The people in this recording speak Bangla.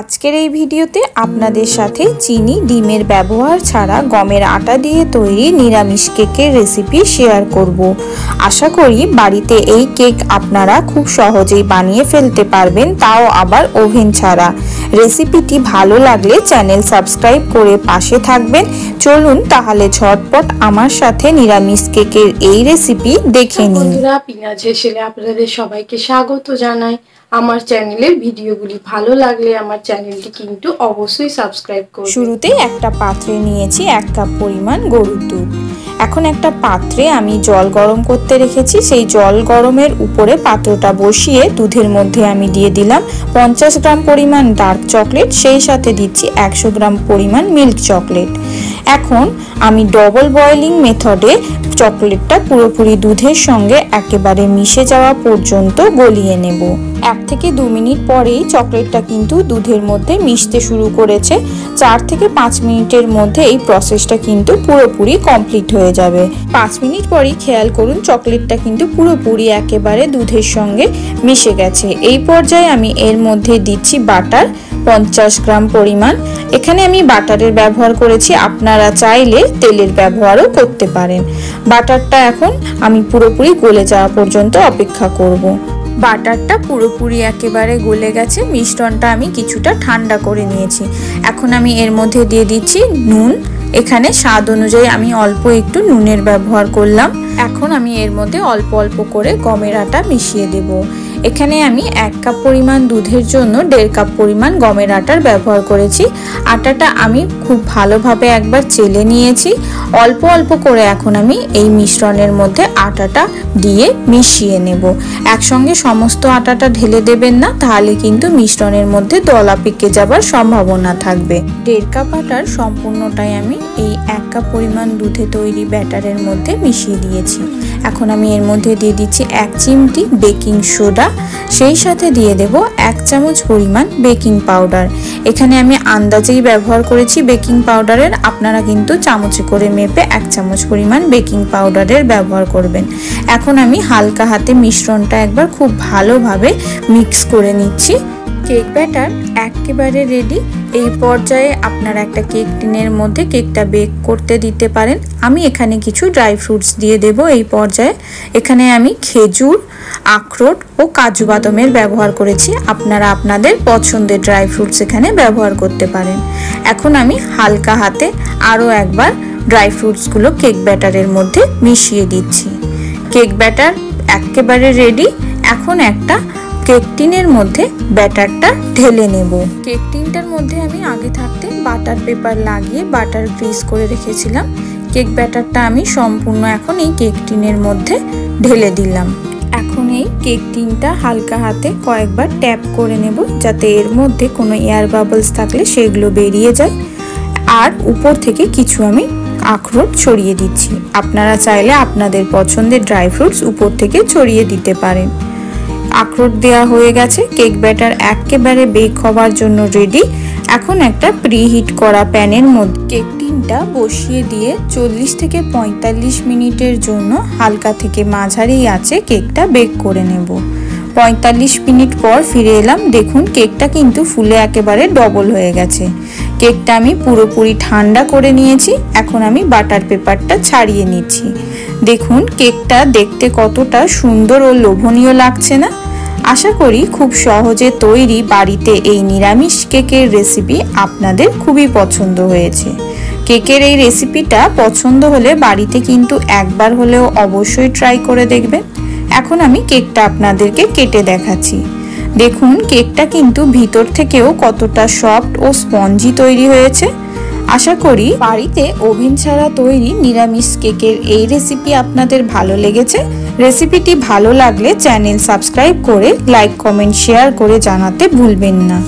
আজকের এই ভিডিওতে আপনাদের সাথে চিনি ডিমের ব্যবহার ছাড়া গমের আটা দিয়ে তৈরি নিরামিষ কেকের রেসিপি শেয়ার করব। আশা করি বাড়িতে এই কেক আপনারা খুব সহজেই বানিয়ে ফেলতে পারবেন, তাও আবার ওভেন ছাড়া। রেসিপিটি ভালো লাগলে চ্যানেল সাবস্ক্রাইব করে পাশে থাকবেন। চলুন তাহলে ঝটপট আমার সাথে নিরামিষ কেকের এই রেসিপি দেখে নিন। বন্ধুরা, পিনাজ হেসেলে আপনাদের সবাইকে স্বাগত জানাই। আমার চ্যানেলের ভিডিওগুলি ভালো লাগলে আমার চ্যানেলটি কিন্তু অবশ্যই সাবস্ক্রাইব করুন। শুরুতে একটা পাত্রে নিয়েছি 1 কাপ পরিমাণ গরুর দুধ। এখন একটা পাত্রে আমি জল গরম করতে রেখেছি। সেই জল গরমের উপরে পাত্রটা বসিয়ে দুধের মধ্যে আমি দিয়ে দিলাম 50 গ্রাম পরিমাণ ডার্ক চকলেট, সেই সাথে দিচ্ছি 100 গ্রাম পরিমাণ মিল্ক চকলেট। এখন আমি ডবল বয়েলিং মেথডে চকলেটটা পুরোপুরি দুধের সঙ্গে একেবারে মিশে যাওয়া পর্যন্ত গলিয়ে নেব। 1 থেকে 2 মিনিট পরেই চকলেটটা কিন্তু দুধের মধ্যে মিশতে শুরু করেছে। 4 থেকে 5 মিনিটের মধ্যে এই প্রসেসটা কিন্তু পুরোপুরি কমপ্লিট হয়ে যাবে। 5 মিনিট পরেই খেয়াল করুন চকলেটটা কিন্তু পুরোপুরি একেবারে দুধের সঙ্গে মিশে গেছে। এই পর্যায়ে আমি এর মধ্যে দিচ্ছি বাটার 50 গ্রাম পরিমাণ। এখানে আমি বাটারের ব্যবহার করেছি, আপনারা চাইলে তেলের ব্যবহারও করতে পারেন। বাটারটা এখন আমি পুরোপুরি গলে যাওয়া পর্যন্ত অপেক্ষা করব। বাটারটা পুরোপুরি একেবারে গলে গেছে। মিশ্রণটা আমি কিছুটা ঠান্ডা করে নিয়েছি। এখন আমি এর মধ্যে দিয়ে দিচ্ছি নুন। এখানে স্বাদ অনুযায়ী আমি অল্প একটু নুনের ব্যবহার করলাম। এখন আমি এর মধ্যে অল্প অল্প করে গমের আটা মিশিয়ে দেব। এখানে আমি 1 কাপ পরিমাণ দুধের জন্য 1.5 কাপ পরিমাণ গমের আটার ব্যবহার করেছি। আটাটা আমি খুব ভালোভাবে একবার চেলে নিয়েছি। অল্প অল্প করে এখন আমি এই মিশ্রণের মধ্যে আটাটা দিয়ে মিশিয়ে নেব। একসঙ্গে সমস্ত আটাটা ঢেলে দেবেন না, তাহলে কিন্তু মিশ্রণের মধ্যে দলা পেকে যাবার সম্ভাবনা থাকবে। 1.5 কাপ আটার সম্পূর্ণটাই আমি এই 1 কাপ পরিমাণ দুধে তৈরি ব্যাটারের মধ্যে মিশিয়ে দিয়েছি। এখন আমি এর মধ্যে দিয়ে দিচ্ছি 1 চিমটি বেকিং সোডা, সেই সাথে দিয়ে দেব 1 চামচ পরিমাণ বেকিং পাউডার। এখানে আমি আন্দাজেই ব্যবহার করেছি বেকিং পাউডারের, আপনারা কিন্তু চামচে করে মেপে 1 চামচ পরিমাণ বেকিং পাউডারের ব্যবহার করবেন। এখন আমি হালকা হাতে মিশ্রণটা একবার খুব ভালোভাবে মিক্স করে নিচ্ছি। কেক ব্যাটার একেবারে রেডি। এই পর্যায়ে আপনারা একটা কেক টিনের মধ্যে কেকটা বেক করতে দিতে পারেন। আমি এখানে কিছু ড্রাই ফ্রুটস দিয়ে দেব এই পর্যায়ে। এখানে আমি খেজুর, আখরোট ও কাজু বাদামের ব্যবহার করেছি। আপনারা আপনাদের পছন্দের ড্রাই ফ্রুটস এখানে ব্যবহার করতে পারেন। এখন আমি হালকা হাতে আরও একবার ড্রাই ফ্রুটসগুলো কেক ব্যাটারের মধ্যে মিশিয়ে দিচ্ছি। কেক ব্যাটার একেবারে রেডি। এখন একটা কেক টিনের মধ্যে ব্যাটারটা ঢেলে নেব। কেক টিনটার মধ্যে আমি আগে থাকতে বাটার পেপার লাগিয়ে বাটার গ্রিস করে রেখেছিলাম। কেক ব্যাটারটা আমি সম্পূর্ণ এখন এই কেক টিনের মধ্যে ঢেলে দিলাম। এখন এই কেক টিনটা হালকা হাতে কয়েকবার ট্যাপ করে নেব, যাতে এর মধ্যে কোনো এয়ার বাবলস থাকলে সেগুলো বেরিয়ে যায়। আর উপর থেকে কিছু আমি আখরোট ছড়িয়ে দিচ্ছি। আপনারা চাইলে আপনাদের পছন্দের ড্রাই ফ্রুটস উপর থেকে ছড়িয়ে দিতে পারেন। আখরোট দেওয়া হয়ে গেছে। কেক ব্যাটার একেবারে বেক হওয়ার জন্য রেডি। এখন একটা প্রিহিট করা প্যানের মধ্যে কেক টিনটা বসিয়ে দিয়ে 40 থেকে 45 মিনিটের জন্য হালকা থেকে মাঝারি আঁচে কেকটা বেক করে নেব। 45 মিনিট পর ফিরে এলাম। দেখুন কেকটা কিন্তু ফুলে একেবারে ডবল হয়ে গেছে। কেকটা আমি পুরোপুরি ঠান্ডা করে নিয়েছি। এখন আমি বাটার পেপারটা ছাড়িয়ে নিচ্ছি। দেখুন কেকটা দেখতে কতটা সুন্দর ও লোভনীয় লাগছে না? আশা করি খুব সহজে তৈরি বাড়িতে এই নিরামিষ কেকের রেসিপি আপনাদের খুবই পছন্দ হয়েছে। কেকের এই রেসিপিটা পছন্দ হলে বাড়িতে কিন্তু একবার হলেও অবশ্যই ট্রাই করে দেখবেন। এখন আমি কেকটা আপনাদেরকে কেটে দেখাচ্ছি। দেখুন কেকটা কিন্তু ভিতর থেকেও কতটা সফট ও স্পঞ্জি তৈরি হয়েছে। আশা করি বাড়িতে ওভেন ছাড়া তৈরি নিরামিষ কেকের এই রেসিপি আপনাদের ভালো লেগেছে। রেসিপিটি ভালো লাগলে চ্যানেল সাবস্ক্রাইব করে লাইক, কমেন্ট, শেয়ার করে জানাতে ভুলবেন না।